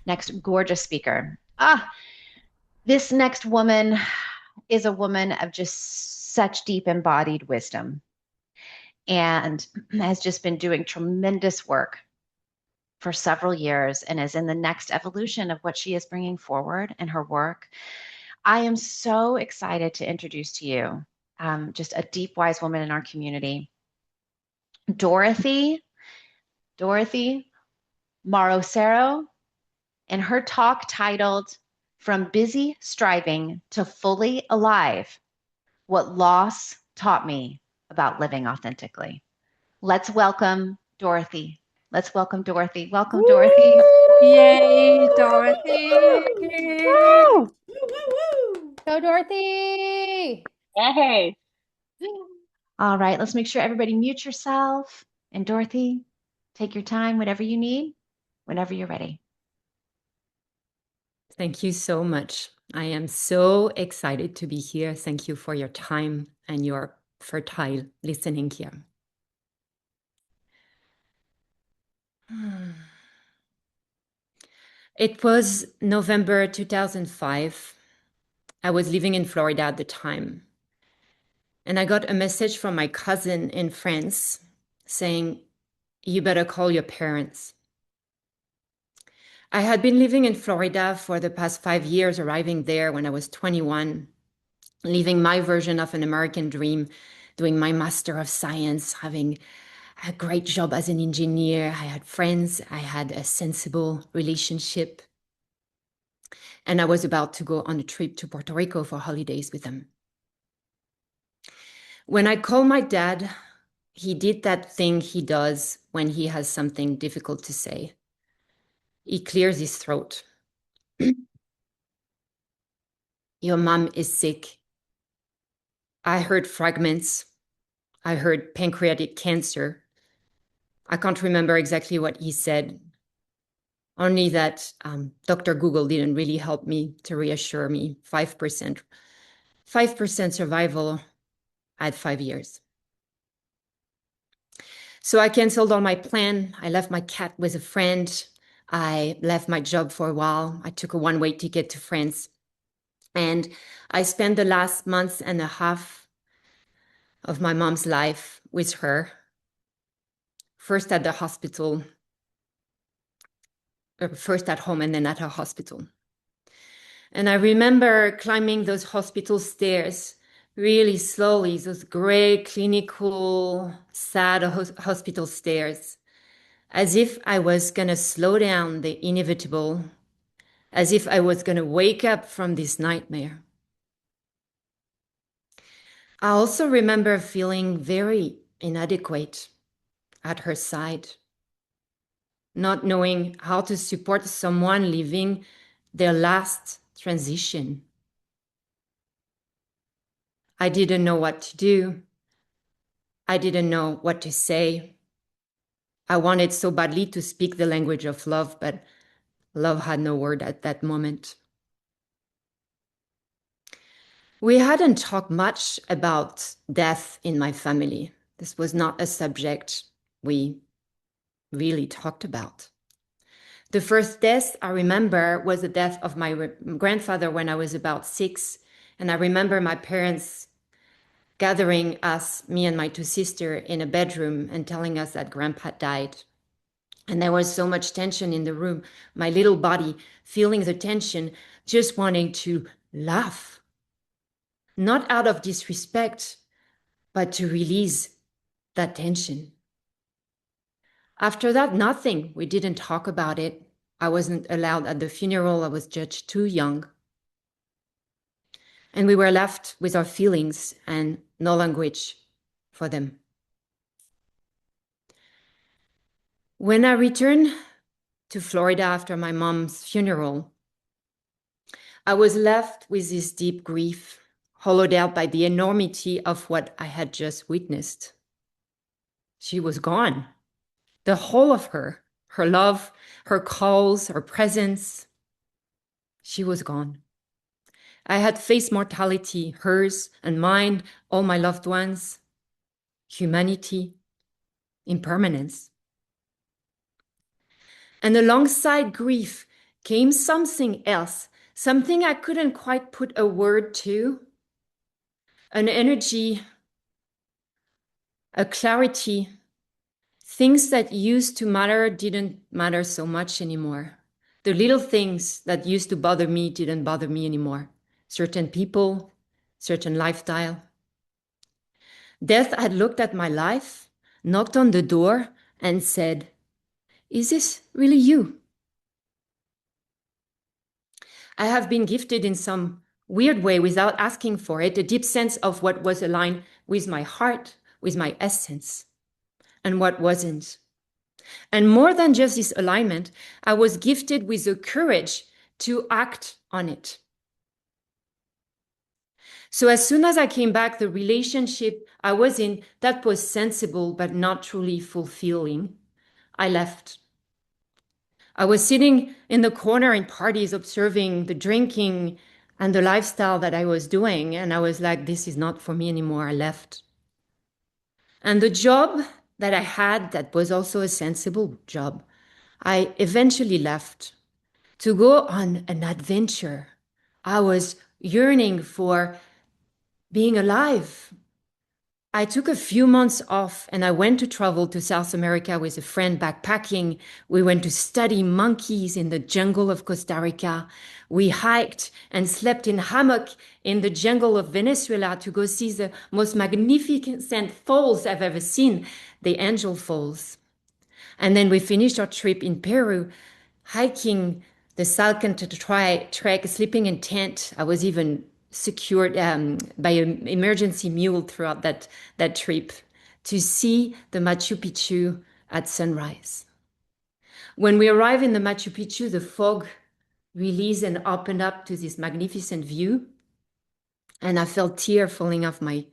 next gorgeous speaker. This next woman is a woman of just such deep embodied wisdom and has just been doing tremendous work for several years and is in the next evolution of what she is bringing forward in her work. I am so excited to introduce to you just a deep, wise woman in our community, Dorothee, Dorothee Marossero, in her talk titled From Busy Striving to Fully Alive, What Loss Taught Me About Living Authentically. Let's welcome Dorothee. Let's welcome Dorothee. Welcome, Dorothee. Yay, Dorothy! Woo! Go, Dorothy! Hey, All right, let's make sure everybody mute yourself. And Dorothy, take your time, whatever you need, whenever you're ready. Thank you so much. I am so excited to be here. Thank you for your time and your fertile listening here. It was November 2005. I was living in Florida at the time. And I got a message from my cousin in France saying, "You better call your parents." I had been living in Florida for the past 5 years, arriving there when I was 21, living my version of an American dream, doing my Master of Science, having a great job as an engineer. I had friends, I had a sensible relationship, and I was about to go on a trip to Puerto Rico for holidays with them. When I called my dad, he did that thing he does when he has something difficult to say. He clears his throat. "Your mom is sick." I heard fragments. I heard pancreatic cancer. I can't remember exactly what he said, only that Dr. Google didn't really help me to reassure me. 5% survival at 5 years. So I canceled all my plan. I left my cat with a friend. I left my job for a while. I took a one-way ticket to France. And I spent the last month and a half of my mom's life with her. First at the hospital, first at home and then at her hospital. And I remember climbing those hospital stairs really slowly, those gray, clinical, sad hospital stairs, as if I was going to slow down the inevitable, as if I was going to wake up from this nightmare. I also remember feeling very inadequate at her side, not knowing how to support someone living their last transition. I didn't know what to do. I didn't know what to say. I wanted so badly to speak the language of love, but love had no word at that moment. We hadn't talked much about death in my family. This was not a subject we really talked about. The first death I remember was the death of my grandfather when I was about 6. And I remember my parents gathering us, me and my two sisters, in a bedroom and telling us that grandpa died. And there was so much tension in the room, my little body feeling the tension, just wanting to laugh. Not out of disrespect, but to release that tension. After that, nothing. We didn't talk about it. I wasn't allowed at the funeral. I was judged too young. And we were left with our feelings and no language for them. When I returned to Florida after my mom's funeral, I was left with this deep grief, hollowed out by the enormity of what I had just witnessed. She was gone. The whole of her love, her calls, her presence, she was gone. I had faced mortality, hers and mine, all my loved ones, humanity, impermanence. And alongside grief came something else, something I couldn't quite put a word to, an energy, a clarity. Things that used to matter didn't matter so much anymore. The little things that used to bother me didn't bother me anymore. Certain people, certain lifestyle. Death had looked at my life, knocked on the door, and said, "Is this really you?" I have been gifted in some weird way without asking for it, a deep sense of what was aligned with my heart, with my essence, and what wasn't. And more than just this alignment, I was gifted with the courage to act on it. So as soon as I came back, the relationship I was in that was sensible but not truly fulfilling, I left. I was sitting in the corner in parties observing the drinking and the lifestyle that I was doing, and I was like, this is not for me anymore. I left. And the job that I had, that was also a sensible job, I eventually left to go on an adventure. I was yearning for being alive. I took a few months off and I went to travel to South America with a friend backpacking. We went to study monkeys in the jungle of Costa Rica. We hiked and slept in hammock in the jungle of Venezuela to go see the most magnificent falls I've ever seen, the Angel Falls. And then we finished our trip in Peru, hiking the Salcantay trek, sleeping in tent. I was even secured by an emergency mule throughout that trip to see the Machu Picchu at sunrise. When we arrived in the Machu Picchu, the fog released and opened up to this magnificent view, and I felt tears falling off my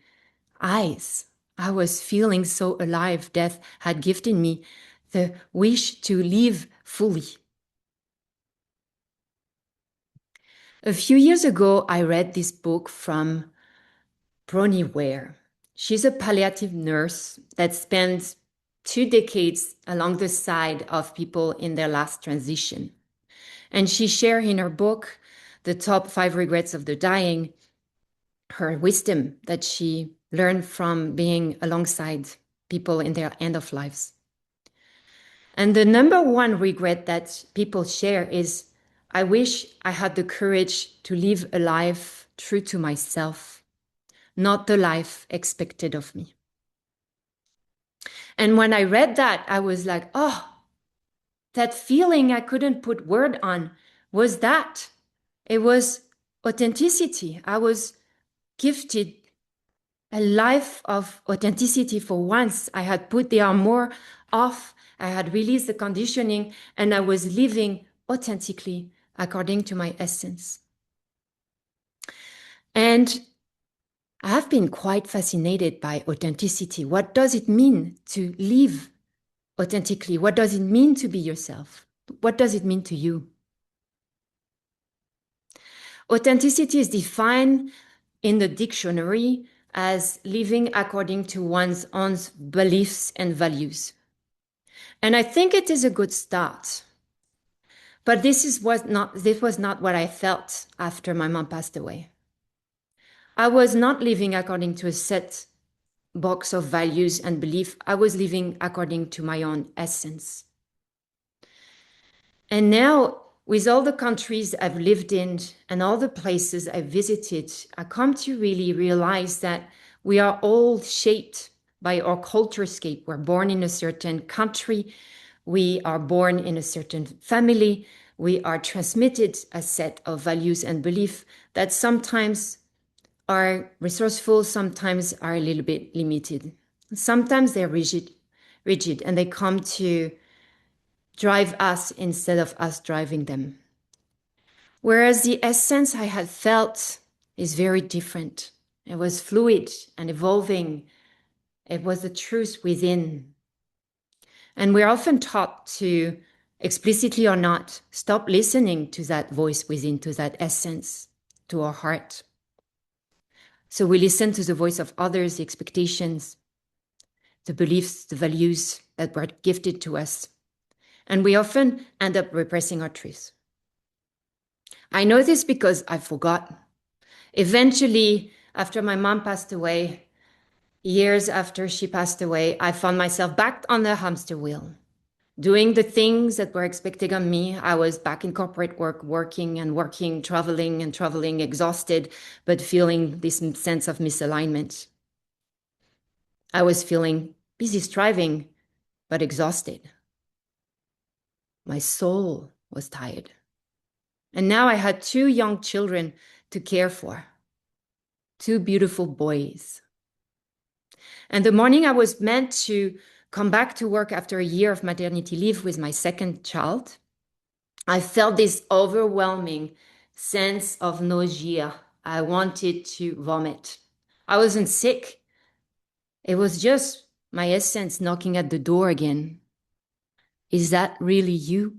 eyes. I was feeling so alive. Death had gifted me the wish to live fully. A few years ago, I read this book from Bronnie Ware. She's a palliative nurse that spent 2 decades along the side of people in their last transition. And she shared in her book, The Top 5 Regrets of the Dying, her wisdom that she learned from being alongside people in their end of lives. And the number one regret that people share is, I wish I had the courage to live a life true to myself, not the life expected of me. And when I read that, I was like, oh, that feeling I couldn't put word on was that. It was authenticity. I was gifted a life of authenticity for once. I had put the armor off. I had released the conditioning, and I was living authentically according to my essence. And I have been quite fascinated by authenticity. What does it mean to live authentically? What does it mean to be yourself? What does it mean to you? Authenticity is defined in the dictionary as living according to one's own beliefs and values. And I think it is a good start. But this was not what I felt after my mom passed away. I was not living according to a set box of values and belief. I was living according to my own essence. And now, with all the countries I've lived in and all the places I've visited, I come to really realize that we are all shaped by our culture scape. We're born in a certain country. We are born in a certain family. We are transmitted a set of values and beliefs that sometimes are resourceful, sometimes are a little bit limited. Sometimes they're rigid, and they come to drive us instead of us driving them. Whereas the essence I had felt is very different. It was fluid and evolving. It was the truth within. And we're often taught to, explicitly or not, stop listening to that voice within, to that essence, to our heart. So we listen to the voice of others, the expectations, the beliefs, the values that were gifted to us. And we often end up repressing our truth. I know this because I forgot. Eventually, after my mom passed away, years after she passed away, I found myself back on the hamster wheel, doing the things that were expected of me. I was back in corporate work, working and working, traveling and traveling, exhausted, but feeling this sense of misalignment. I was feeling busy striving, but exhausted. My soul was tired. And now I had two young children to care for, two beautiful boys. And the morning I was meant to come back to work after a year of maternity leave with my second child, I felt this overwhelming sense of nausea. I wanted to vomit. I wasn't sick. It was just my essence knocking at the door again. Is that really you?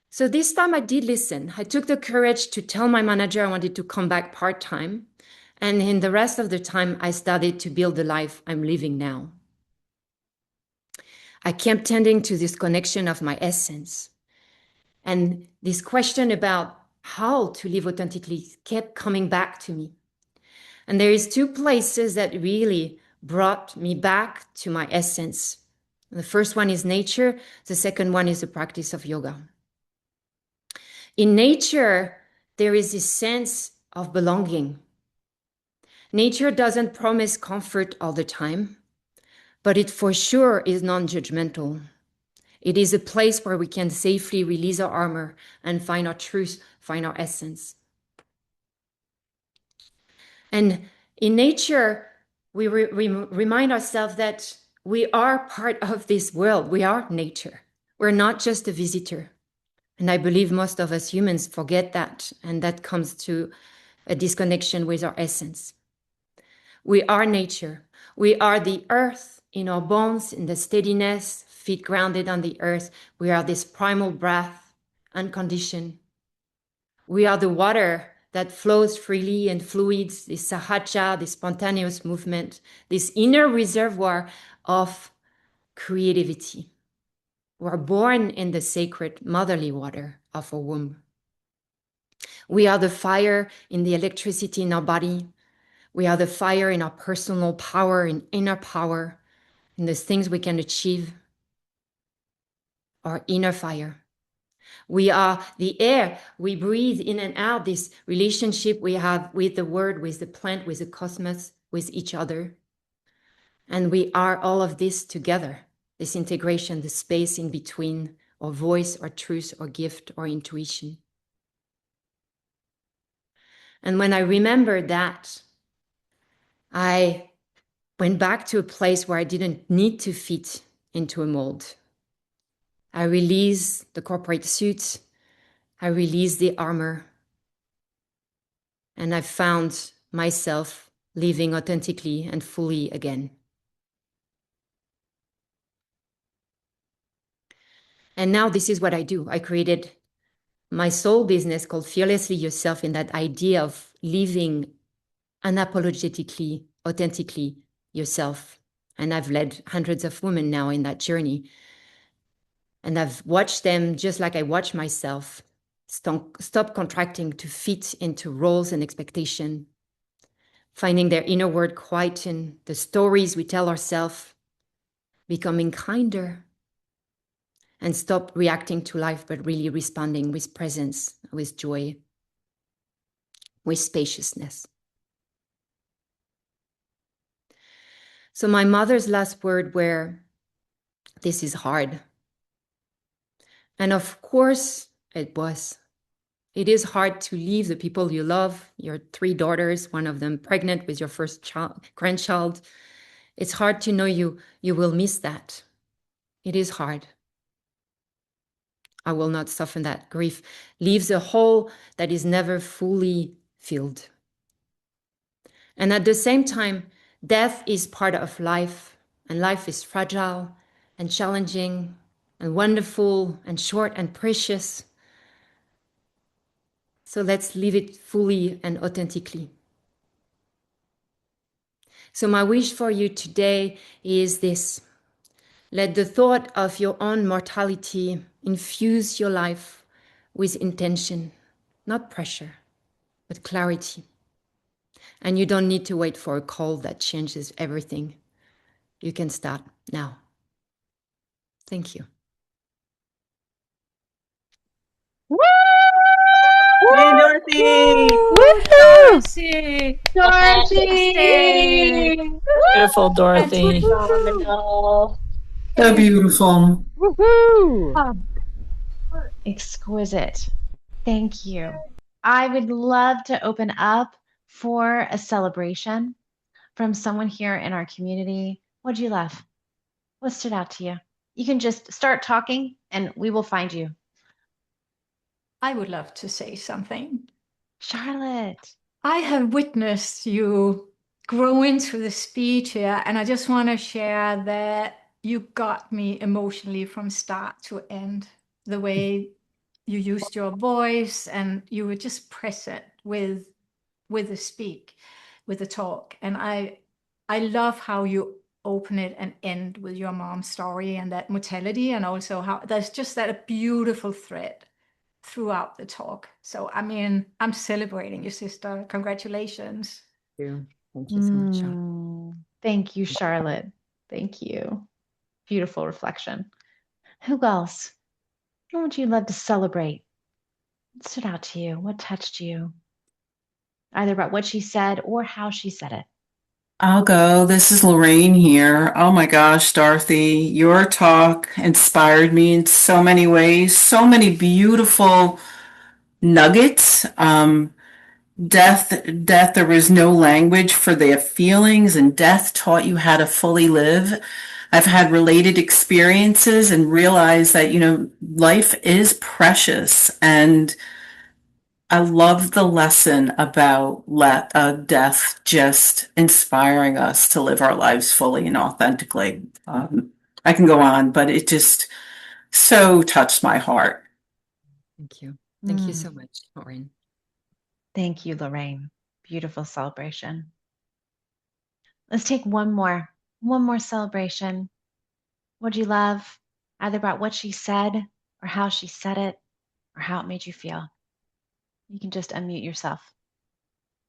So this time I did listen. I took the courage to tell my manager I wanted to come back part-time. And in the rest of the time, I started to build the life I'm living now. I kept tending to this connection of my essence. And this question about how to live authentically kept coming back to me. And there is two places that really brought me back to my essence. The first one is nature. The second one is the practice of yoga. In nature, there is this sense of belonging. Nature doesn't promise comfort all the time, but it for sure is non-judgmental. It is a place where we can safely release our armor and find our truth, find our essence. And in nature, we remind ourselves that we are part of this world. We are nature. We're not just a visitor. And I believe most of us humans forget that, and that comes to a disconnection with our essence. We are nature. We are the earth in our bones, in the steadiness, feet grounded on the earth. We are this primal breath, unconditioned. We are the water that flows freely and fluids, this sahaja, this spontaneous movement, this inner reservoir of creativity. We are born in the sacred motherly water of our womb. We are the fire in the electricity in our body. We are the fire in our personal power, in inner power, in the things we can achieve, our inner fire. We are the air we breathe in and out, this relationship we have with the word, with the plant, with the cosmos, with each other. And we are all of this together, this integration, the space in between our voice, our truth, our gift, our intuition. And when I remembered that, I went back to a place where I didn't need to fit into a mold. I released the corporate suit. I released the armor. And I found myself living authentically and fully again. And now this is what I do. I created my soul business called Fearlessly Yourself, in that idea of living unapologetically, authentically yourself. And I've led hundreds of women now in that journey. And I've watched them, just like I watch myself, stop contracting to fit into roles and expectation, finding their inner world quiet in the stories we tell ourselves, becoming kinder, and stop reacting to life, but really responding with presence, with joy, with spaciousness. So my mother's last words were, "This is hard." And of course it was. It is hard to leave the people you love, your three daughters, one of them pregnant with your first grandchild. It's hard to know you will miss that. It is hard. I will not soften that. Grief leaves a hole that is never fully filled. And at the same time, death is part of life, and life is fragile and challenging and wonderful and short and precious. So let's live it fully and authentically. So my wish for you today is this: let the thought of your own mortality infuse your life with intention, not pressure, but clarity. And you don't need to wait for a call that changes everything. You can start now. Thank you. Woo! Hey, Dorothee! Woo! Dorothee! Dorothy! Beautiful, That's Dorothee. phenomenal. So beautiful. Woohoo! Exquisite. Thank you. I would love to open up for a celebration from someone here in our community. What'd you love? What stood out to you? You can just start talking and we will find you. I would love to say something. Charlotte. I have witnessed you grow into the speech here, and I just want to share that you got me emotionally from start to end. The way you used your voice and you were just present with the speak, with the talk. And I love how you open it and end with your mom's story and that mortality, and also how there's just that a beautiful thread throughout the talk. So, I mean, I'm celebrating you, sister. Congratulations. Thank you so much, Charlotte. Thank you, Charlotte. Thank you. Beautiful reflection. Who else? What would you love to celebrate? What stood out to you? What touched you? Either about what she said or how she said it. I'll go. This is Lorraine here. Oh my gosh, Dorothy, your talk inspired me in so many ways, so many beautiful nuggets. Death, there was no language for their feelings, and death taught you how to fully live. I've had related experiences and realized that, life is precious. And I love the lesson about death just inspiring us to live our lives fully and authentically. I can go on, but it just so touched my heart. Thank you. Thank you so much, Maureen. Thank you, Lorraine. Beautiful celebration. Let's take one more celebration. What'd you love? Either about what she said or how she said it or how it made you feel. You can just unmute yourself.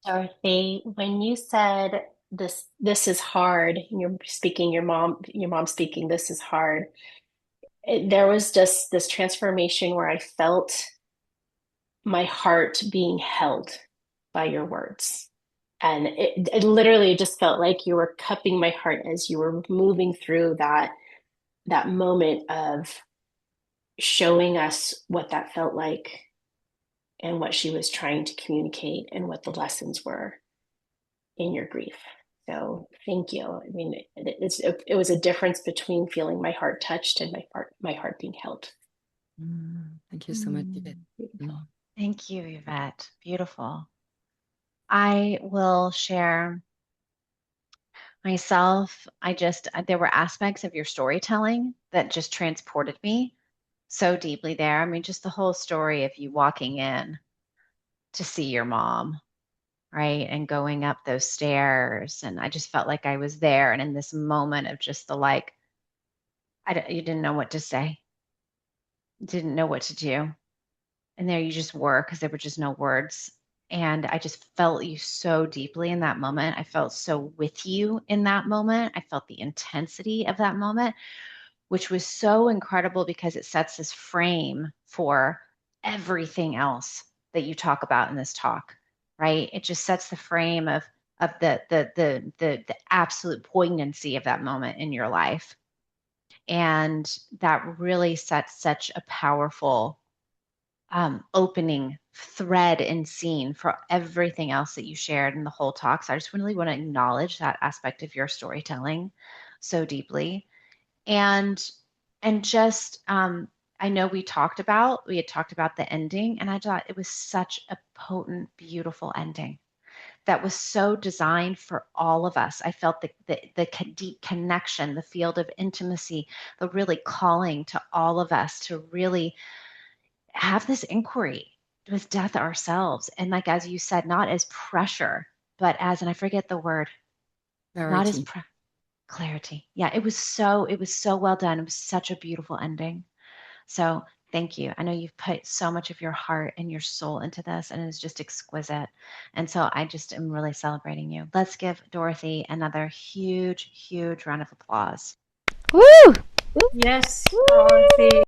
Dorothy, when you said this is hard, and you're speaking, your mom speaking, this is hard. There was just this transformation where I felt my heart being held by your words. And it literally just felt like you were cupping my heart as you were moving through that moment of showing us what that felt like and what she was trying to communicate and what the lessons were in your grief. So thank you. I mean, it was a difference between feeling my heart touched and my heart being held. Thank you so much, Yvette. Thank you, Yvette. Beautiful. I will share myself. There were aspects of your storytelling that just transported me so deeply there. I mean, just the whole story of you walking in to see your mom, right? And going up those stairs. And I just felt like I was there. And in this moment of just the like, you didn't know what to say, didn't know what to do. And there you just were because there were just no words. And I just felt you so deeply in that moment. I felt so with you in that moment. I felt the intensity of that moment, which was so incredible because it sets this frame for everything else that you talk about in this talk, right? It just sets the frame of the absolute poignancy of that moment in your life. And that really sets such a powerful opening thread and scene for everything else that you shared in the whole talk. So I just really want to acknowledge that aspect of your storytelling so deeply. And just I know we had talked about the ending, and I thought it was such a potent, beautiful ending that was so designed for all of us. I felt the deep connection, the field of intimacy, the really calling to all of us to really have this inquiry with death ourselves. And like, as you said, not as pressure, but as, and I forget the word, not as clarity. Yeah, it was so well done. It was such a beautiful ending. So Thank you. I know you've put so much of your heart and your soul into this, and it's just exquisite. And so I just am really celebrating you. Let's give Dorothee another huge, huge round of applause. Woo! Yes, Dorothy.